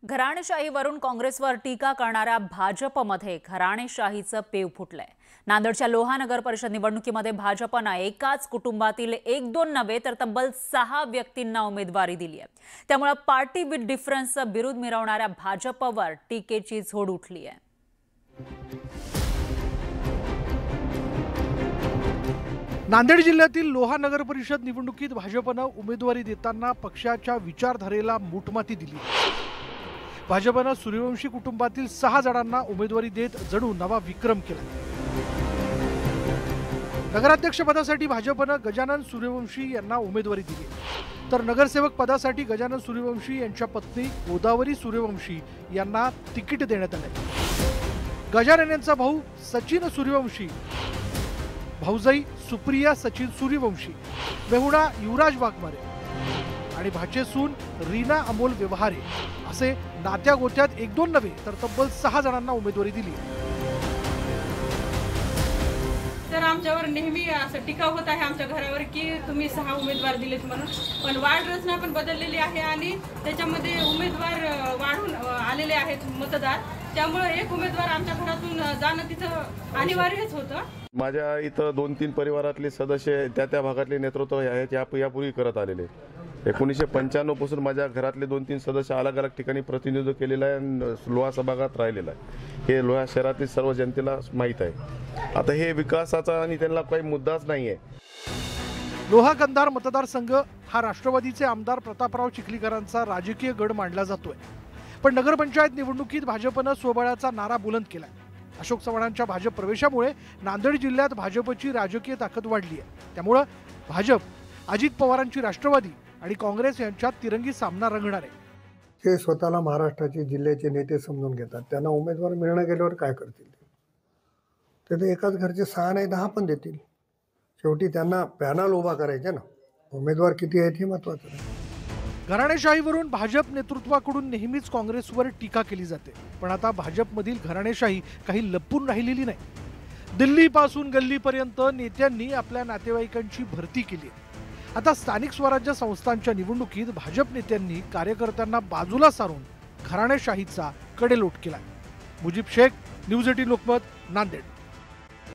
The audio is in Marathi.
घराणेशाहीवरून काँग्रेसवर टीका करणाऱ्या भाजपमध्ये घराणेशाहीचं पेव फुटलंय। नांदेडच्या लोहा नगर परिषद निवडणुकीमध्ये भाजपनं एकाच कुटुंबातील 1-2 नव्हे तर तब्बल 6 व्यक्तींना उमेदवारी दिली आहे। त्यामुळे पार्टी विथ डिफरन्सचा विरोध मिरवणाऱ्या भाजपवर टीकेची झोड उठली आहे। नांदेड जिल्ह्यातील लोहा नगर परिषद निवडणुकीत भाजपनं उमेदवारी देताना पक्षाच्या विचारधारेला मूठमाती दिली। भाजपनं सूर्यवंशी कुटुंबातील 6 जणांना उमेदवारी देत जणू नवा विक्रम केला। नगराध्यक्ष पदासाठी भाजपनं गजानन सूर्यवंशी यांना उमेदवारी दिली, तर नगरसेवक पदासाठी गजानन सूर्यवंशी यांच्या पत्नी गोदावरी सूर्यवंशी यांना तिकीट देण्यात आले। गजानन यांचा भाऊ सचिन सूर्यवंशी, भाऊजाई सुप्रिया सचिन सूर्यवंशी, मेहुणा युवराज वाघमारे आणि भाचेसून रीना अमोल व्यवहारे असे नात्या गोत्यात 1-2 नव्हे तर तब्बल 6 जणांना उमेदवारी दिली। तर आमच्यावर नेहमी असं टीका होत आहे आमच्या घरावर की तुम्ही 6 उमेदवार दिलेत म्हणून, पण वार्ड रचना पण बदललेली आहे आणि त्याच्यामध्ये उमेदवार वाढून आलेले आहेत मतदार, त्यामुळे एक उमेदवार आमच्या घरातून जाणं तिथं अनिवार्यच होतं। माझ्या इथं 2-3 परिवारातले सदस्य त्या भागातले नेतृत्व आहेत यापूर्वी करत आलेले। 1995 पासून माझ्या घरातले 2-3 सदस्य अलग अलग ठिकाणी प्रतिनिधित्व केलेलं आहे आणि लोहा सभागात राहिलेला आहे। हे लोहा शहरातील सर्व जनतेला माहीत आहे। आता हे विकासाचा आणि त्यांना काही मुद्दाच नाही आहे। लोहा कंधार मतदारसंघ हा राष्ट्रवादीचे आमदार प्रतापराव चिखलीकरांचा राजकीय गड मानला जातोय, पण नगरपंचायत निवडणुकीत भाजपनं स्वबळाचा नारा बुलंद केला। अशोक चव्हाणांच्या भाजप प्रवेशामुळे नांदेड जिल्ह्यात भाजपची राजकीय ताकद वाढली आहे। त्यामुळे भाजप, अजित पवारांची राष्ट्रवादी आणि काँग्रेस यांच्यात तिरंगी सामना रंगणार आहे। ते स्वतःला महाराष्ट्राचे जिल्ह्याचे नेते समजून घेतात, त्यांना उमेदवार मिळणं गेल्यावर काय करतील? ते एकाच घरचे 6 नाही 10 पण देतील। शेवटी त्यांना पॅनल उभा करायचे ना, उमेदवार किती आहेत हे महत्त्वाचं नाही। घराणेशाहीवरून भाजप नेतृत्वाकडून नेहमीच काँग्रेसवर टीका केली जाते, पण आता भाजपमधील घराणेशाही काही लपून राहिलेली नाही। दिल्लीपासून गल्लीपर्यंत नेत्यांनी आपल्या नातेवाईकांची भरती केली। आता स्थानिक स्वराज्य संस्थांच्या निवडणुकीत भाजप नेत्यांनी कार्यकर्त्यांना बाजूला सारून घराणेशाहीचा कडेलोट केला। मुजीब शेख, न्यूज 18 लोकमत, नांदेड।